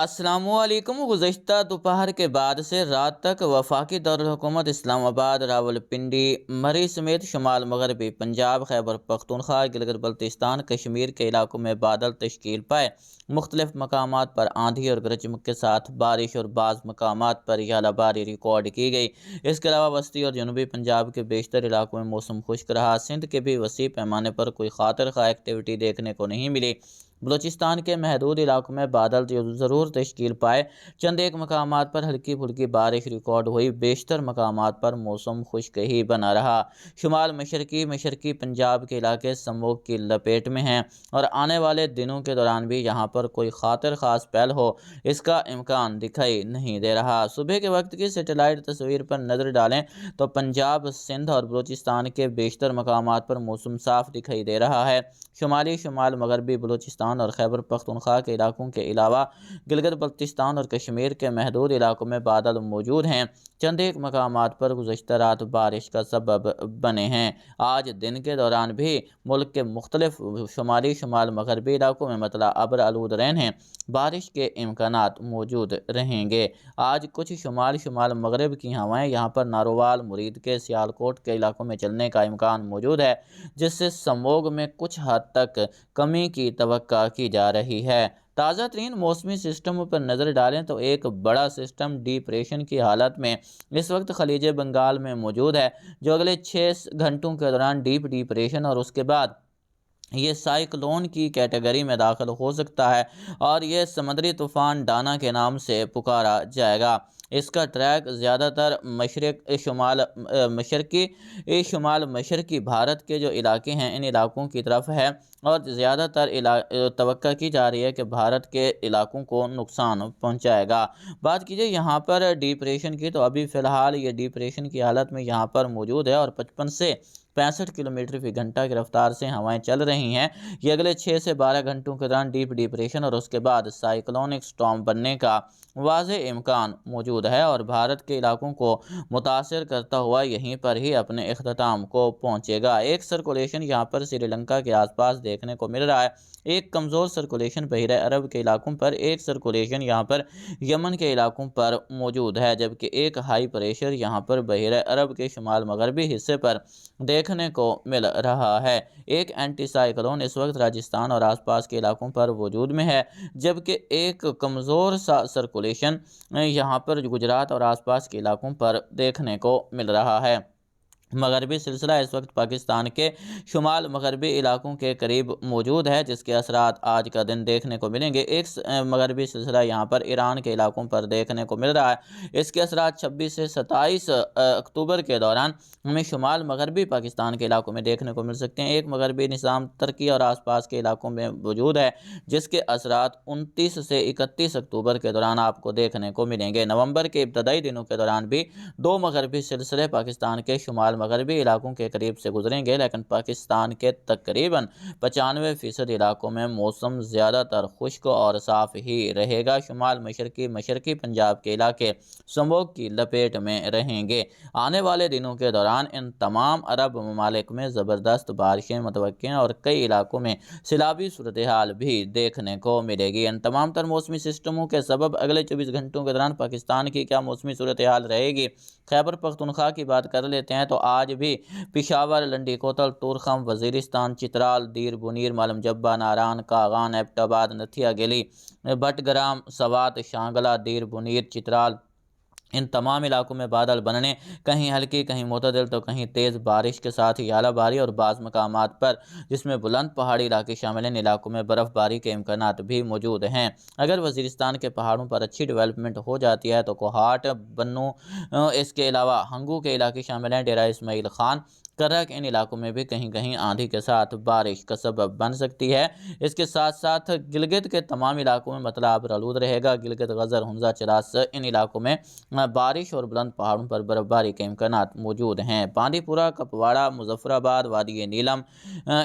अस्सलामुअलैकुम। गुज़श्ता दोपहर के बाद से रात तक वफाकी दारुल-हुकूमत इस्लामाबाद, रावलपिंडी, मरी समेत शुमाल मगरबी पंजाब, खैबर पख्तूनख्वा, गिलगित बल्तिस्तान, कश्मीर के इलाकों में बादल तश्कील पाए। मुख्तलिफ मकामात पर आंधी और गरज के साथ बारिश और बाज़ मकामात पर यालाबारी रिकॉर्ड की गई। इसके अलावा वस्ती और जनूबी पंजाब के बेशतर इलाकों में मौसम खुश्क रहा। सिंध के भी वसी पैमाने पर कोई खातिर खा एक्टिविटी देखने को नहीं मिली। बलूचिस्तान के महदूद इलाकों में बादल ज़रूर तश्कील पाए। चंद एक मकामात पर हल्की फुल्की बारिश रिकॉर्ड हुई। बेशतर मकामात पर मौसम खुश्क ही बना रहा। शुमाल मशरकी पंजाब के इलाके स्मोक की लपेट में हैं और आने वाले दिनों के दौरान भी यहाँ पर कोई खातिर ख़ास पहल हो, इसका इम्कान दिखाई नहीं दे रहा। सुबह के वक्त की सेटेलाइट तस्वीर पर नज़र डालें तो पंजाब, सिंध और बलूचिस्तान के बेशतर मकामात पर मौसम साफ दिखाई दे रहा है। शुमाल मगरबी बलूचिस्तान और खैबर पख्तूनख्वा के इलाकों के अलावा गिलगित बल्तिस्तान और कश्मीर के महदूद इलाकों में बादल मौजूद हैं। चंद एक मकामात पर गुज़श्ता रात बारिश का सबब बने हैं। आज दिन के दौरान भी मुल्क के मुख्तलिफ शुमाल मगरबी इलाकों में मतला अब्र आलूद रहने बारिश के इम्कानात मौजूद रहेंगे। आज कुछ शुमाल मगरब की हवाएं यहाँ पर नारोवाल, मुरीद के, सियालकोट के इलाकों में चलने का इम्कान मौजूद है, जिससे समोग में कुछ हद तक कमी की तवक्का की जा रही है। ताज़ा तरीन मौसमी सिस्टमों पर नज़र डालें तो एक बड़ा सिस्टम डिप्रेशन की हालत में इस वक्त खलीज बंगाल में मौजूद है, जो अगले 6 घंटों के दौरान डीप डिप्रेशन और उसके बाद ये साइक्लोन की कैटेगरी में दाखिल हो सकता है और ये समुद्री तूफ़ान डाना के नाम से पुकारा जाएगा। इसका ट्रैक ज़्यादातर शुमाल मशरकी भारत के जो इलाके हैं इन इलाकों की तरफ है और ज़्यादातर तवक्का की जा रही है कि भारत के इलाकों को नुकसान पहुंचाएगा। बात कीजिए यहाँ पर डिप्रेशन की, तो अभी फ़िलहाल ये डिप्रेशन की हालत में यहाँ पर मौजूद है और 55 से 65 किलोमीटर फी घंटा की रफ्तार से हवाएं चल रही हैं। ये अगले 6 से 12 घंटों के दौरान डीप डिप्रेशन और उसके बाद साइक्लोनिक स्टॉर्म बनने का वाज़े इम्कान मौजूद है और भारत के इलाकों को मुतासर करता हुआ यहीं पर ही अपने इख्तिताम को पहुंचेगा। एक सर्कुलेशन यहाँ पर श्रीलंका के आसपास देखने को मिल रहा है, एक कमज़ोर सर्कुलेशन बहिर अरब के इलाकों पर, एक सर्कुलेशन यहाँ पर यमन के इलाकों पर मौजूद है, जबकि एक हाई प्रेशर यहाँ पर बहिर अरब के शुमाल मगरबी हिस्से पर देखने को मिल रहा है। एक एंटी साइक्लोन इस वक्त राजस्थान और आसपास के इलाकों पर वजूद में है, जबकि एक कमज़ोर सा सर्कुलेशन यहाँ पर गुजरात और आसपास के इलाकों पर देखने को मिल रहा है। मगरबी सिलसिला इस वक्त पाकिस्तान के शुमाल मगरबी इलाकों के करीब मौजूद है, जिसके असरात आज का दिन देखने को मिलेंगे। एक मगरबी सिलसिला यहाँ पर ईरान के इलाकों पर देखने को मिल रहा है। इसके असरात 26 से 27 अक्टूबर के दौरान हमें शुमाल मगरबी पाकिस्तान के इलाकों में देखने को मिल सकते हैं। एक मगरबी निज़ाम तुर्की और आसपास के इलाकों में मौजूद है, जिसके असरात 29 से 31 अक्टूबर के दौरान आपको देखने को मिलेंगे। नवंबर के इब्तदाई दिनों के दौरान भी 2 मगरबी सिलसिले पाकिस्तान के शुमाल मगरबी इलाकों के करीब से गुजरेंगे, लेकिन पाकिस्तान के तकरीबन 95% इलाकों में मौसम ज़्यादातर खुश्क और साफ ही रहेगा। शुमाल मशरकी पंजाब के इलाके स्मोक की लपेट में रहेंगे। आने वाले दिनों के दौरान इन तमाम अरब ममालिक में ज़बरदस्त बारिशें मुतवक्किल हैं और कई इलाकों में सैलाबी सूरत हाल भी देखने को मिलेगी। इन तमाम तर मौसमी सिस्टमों के सबब अगले 24 घंटों के दौरान पाकिस्तान की क्या मौसमी सूरत हाल रहेगी। खैबर पख्तूनख्वा की बात कर लेते हैं तो आज भी पिशावर, लंडी कोतल, तुरखम, वजीरिस्तान, चित्राल, दीर बुनीर, मालम जब्बा, नारान, कागान, एबटाबाद, नथिया गेली, भटग्राम, सवात, शांगला, दीर बुनीर, चित्राल, इन तमाम इलाकों में बादल बनने, कहीं हल्की कहीं मुतदिल तो कहीं तेज़ बारिश के साथ ही आलाबारी और बाज़ मकामात पर जिसमें बुलंद पहाड़ी इलाके शामिल हैं, इन इलाकों में बर्फ़बारी के इम्कानात भी मौजूद हैं। अगर वज़ीरिस्तान के पहाड़ों पर अच्छी डेवलपमेंट हो जाती है तो कोहाट, बन्नू, इसके अलावा हंगू के इलाके शामिल हैं, डेरा इस्माइल खान, करक, इन इलाकों में भी कहीं कहीं आंधी के साथ बारिश का सबब बन सकती है। इसके साथ साथ गिलगित के तमाम इलाकों में मतला अब्र आलूद रहेगा। गिलगित, गज़र, हुंजा, चरास, इन इलाकों में बारिश और बुलंद पहाड़ों पर बर्फबारी के इम्कानात मौजूद हैं। बांदीपुरा, कपवाड़ा, मुजफ्फराबाद, वादी नीलम,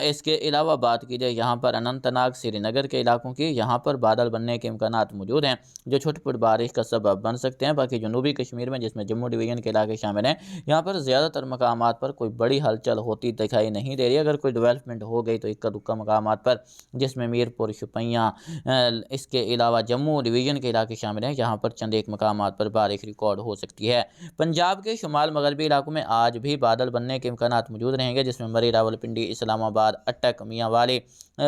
इसके अलावा बात की जाए यहाँ पर अनंतनाग, श्रीनगर के इलाकों की, यहाँ पर बादल बनने के इम्कानात मौजूद हैं जो छोटी फुट बारिश का सबब बन सकते हैं। बाकी जनूबी कश्मीर में, जिसमें जम्मू डिवीज़न के इलाके शामिल हैं, यहाँ पर ज़्यादातर मकामात पर कोई बड़ी हलचल होती दिखाई नहीं दे रही। अगर कोई डेवलपमेंट हो गई तो इक्का दुक्का मकामात पर, जिसमें मीरपुर, शुपैयाँ, इसके अलावा जम्मू डिवीज़न के इलाके शामिल हैं, जहाँ पर चंद एक मकामात पर बारिश रिकॉर्ड हो सकती है। पंजाब के शुमाल मगरबी इलाकों में आज भी बादल बनने के इम्कानात मौजूद रहेंगे, जिसमें मरी, रावलपिंडी, इस्लामाबाद, अटक, मियांवाली,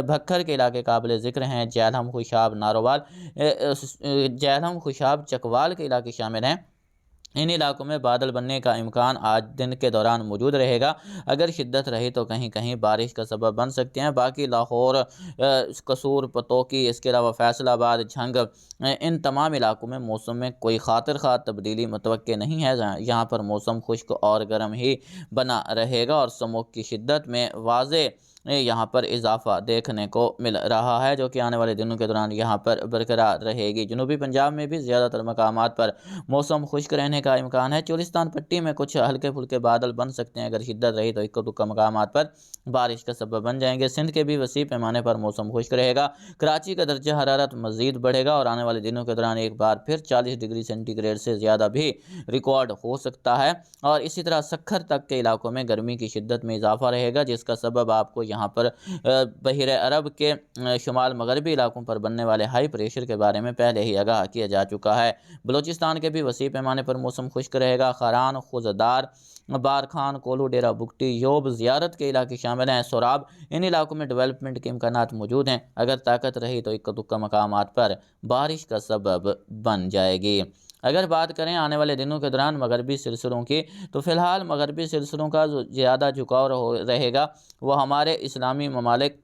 भक्खर के इलाके काबिल ज़िक्र हैं। जेहलम, खुशाब, नारोवाल, जेहलम, खुशाब, चकवाल के इलाके शामिल हैं। इन इलाकों में बादल बनने का इम्कान आज दिन के दौरान मौजूद रहेगा। अगर शिद्दत रही तो कहीं कहीं बारिश का सबब बन सकते हैं। बाकी लाहौर, कसूर, पतोकी, इसके अलावा फैसलाबाद, झंग, इन तमाम इलाकों में मौसम में कोई खातिर खा तब्दीली मुतवक्के नहीं है। यहाँ पर मौसम खुश्क और गर्म ही बना रहेगा और स्मोक की शिद्दत में वाज़े यहाँ पर इजाफा देखने को मिल रहा है, जो कि आने वाले दिनों के दौरान यहाँ पर बरकरार रहेगी। जनूबी पंजाब में भी ज़्यादातर मकामात पर मौसम खुश्क रहने का इम्कान है। चोलिस्तान पट्टी में कुछ हल्के फुल्के बादल बन सकते हैं। अगर शिद्दत रही तो इक्का दुक्का मकामात पर बारिश का सबब बन जाएंगे। सिंध के भी वसी पैमाने पर मौसम खुश्क रहेगा। कराची का दर्जा हरारत मज़ीद बढ़ेगा और आने वाले दिनों के दौरान एक बार फिर 40 डिग्री सेंटीग्रेड से ज़्यादा भी रिकॉर्ड हो सकता है। और इसी तरह सखर तक के इलाकों में गर्मी की शिद्दत में इजाफा रहेगा, जिसका सबब आपको यहाँ पर बहिर अरब के शुमाल मगरबी इलाकों पर बनने वाले हाई प्रेशर के बारे में पहले ही आगाह किया जा चुका है। बलूचिस्तान के भी वसी पैमाने पर मौसम खुश्क रहेगा। खरान, खुजदार, बारखान, कोलू, डेरा बुगटी, योब, ज़ियारत के इलाके शामिल हैं। सोराब, इन इलाकों में डेवलपमेंट के इम्कानात मौजूद हैं। अगर ताकत रही तो इक्का दुक्का मकामात पर बारिश का सबब बन जाएगी। अगर बात करें आने वाले दिनों के दौरान मगरबी सिलसिलों की, तो फ़िलहाल मगरबी सिलसिलों का जो ज़्यादा झुकाव रहेगा वो हमारे इस्लामी ममालिक,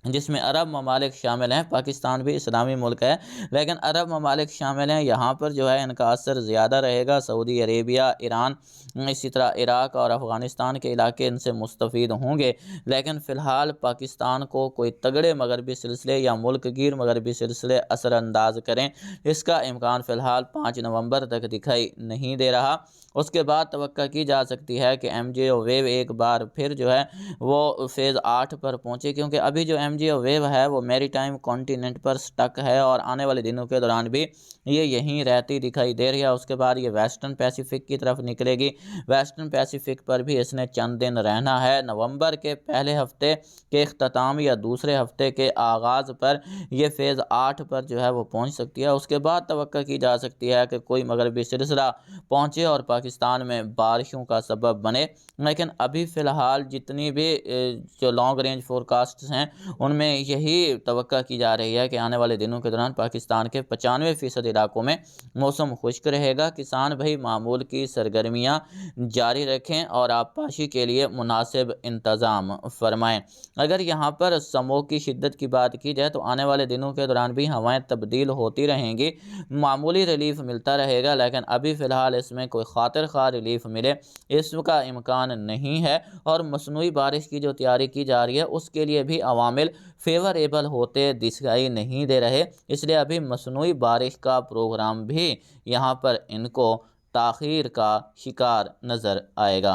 जिसमें अरब ममालिक शामिल हैं। पाकिस्तान भी इस्लामी मुल्क है, लेकिन अरब ममालिक शामिल हैं। यहाँ पर जो है इनका असर ज़्यादा रहेगा। सऊदी अरेबिया, ईरान, इसी तरह इराक़ और अफ़गानिस्तान के इलाके इनसे मुस्तफ़ीद होंगे। लेकिन फ़िलहाल पाकिस्तान को कोई तगड़े मगरबी सिलसिले या मुल्क गिर मगरबी सिलसिले असरअंदाज करें, इसका इम्कान फ़िलहाल 5 नवंबर तक दिखाई नहीं दे रहा। उसके बाद तवक्का की जा सकती है कि MJO वेव एक बार फिर जो है वो फेज़ 8 पर पहुँचे, क्योंकि अभी जो MJO वेव है वो मैरीटाइम कॉन्टिनेंट पर स्टक है और आने वाले दिनों के दौरान भी ये यहीं रहती दिखाई दे रही है। उसके बाद ये वेस्टर्न पैसिफिक की तरफ निकलेगी। वेस्टर्न पैसिफिक पर भी इसने चंद दिन रहना है। नवंबर के पहले हफ्ते के अख्ताम या दूसरे हफ्ते के आगाज़ पर यह फेज़ 8 पर जो है वो पहुँच सकती है। उसके बाद तवक्का की जा सकती है कि कोई मगरबी सिलसिला पहुँचे और पाकिस्तान में बारिशों का सबब बने। लेकिन अभी फ़िलहाल जितनी भी जो लॉन्ग रेंज फोरकास्ट्स हैं उनमें यही तवक्का की जा रही है कि आने वाले दिनों के दौरान पाकिस्तान के 95% इलाकों में मौसम खुश्क रहेगा। किसान भाई मामूल की सरगर्मियाँ जारी रखें और आबपाशी के लिए मुनासिब इंतज़ाम फरमाएँ। अगर यहाँ पर स्मोक की शिद्दत की बात की जाए तो आने वाले दिनों के दौरान भी हवाएं तब्दील होती रहेंगी, मामूली रिलीफ मिलता रहेगा। लेकिन अभी फ़िलहाल इसमें कोई खातिर खा रिलीफ मिले इसका इम्कान नहीं है और मसनूई बारिश की जो तैयारी की जा रही है उसके लिए भी अवामिल फेवरेबल होते दिखाई नहीं दे रहे। इसलिए अभी मसनूई बारिश का प्रोग्राम भी यहाँ पर इनको ताख़ीर का शिकार नज़र आएगा।